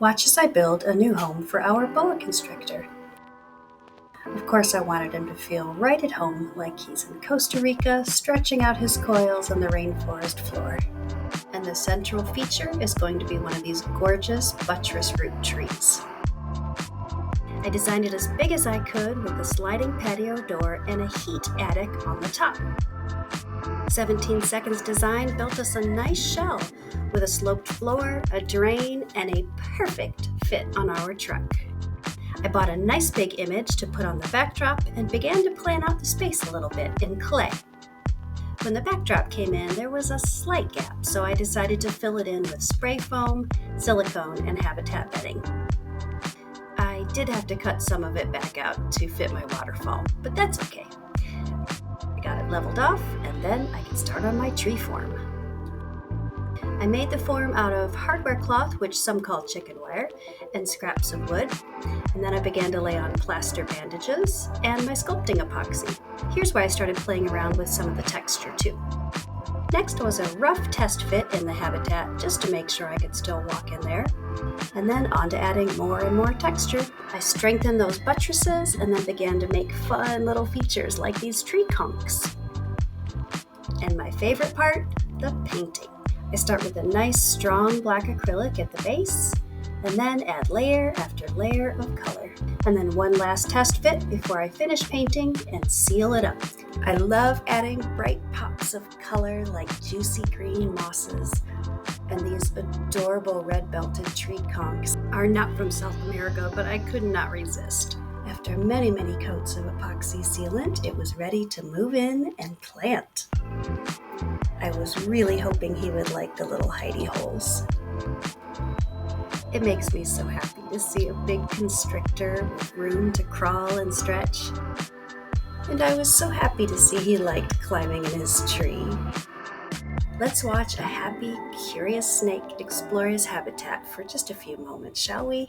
Watch as I build a new home for our boa constrictor. Of course, I wanted him to feel right at home, like he's in Costa Rica, stretching out his coils on the rainforest floor. And the central feature is going to be one of these gorgeous buttress root trees. I designed it as big as I could with a sliding patio door and a heat attic on the top. 17 Seconds Design built us a nice shell with a sloped floor, a drain, and a perfect fit on our truck. I bought a nice big image to put on the backdrop and began to plan out the space a little bit in clay. When the backdrop came in, there was a slight gap, so I decided to fill it in with spray foam, silicone, and habitat bedding. I did have to cut some of it back out to fit my waterfall, but that's okay. I got it leveled off, and then I can start on my tree form. I made the form out of hardware cloth, which some call chicken wire, and scraps of wood, and then I began to lay on plaster bandages and my sculpting epoxy. Here's where I started playing around with some of the texture too. Next was a rough test fit in the habitat, just to make sure I could still walk in there. And then on to adding more and more texture. I strengthened those buttresses and then began to make fun little features like these tree conchs. And my favorite part, the painting. I start with a nice strong black acrylic at the base, and then add layer after layer of color. And then one last test fit before I finish painting and seal it up. I love adding bright pops of color like juicy green mosses, and these adorable red-belted tree conchs are not from South America, but I could not resist. After many coats of epoxy sealant, it was ready to move in and plant. I was really hoping he would like the little hidey holes. It makes me so happy to see a big constrictor with room to crawl and stretch. And I was so happy to see he liked climbing in his tree. Let's watch a happy, curious snake explore his habitat for just a few moments, shall we?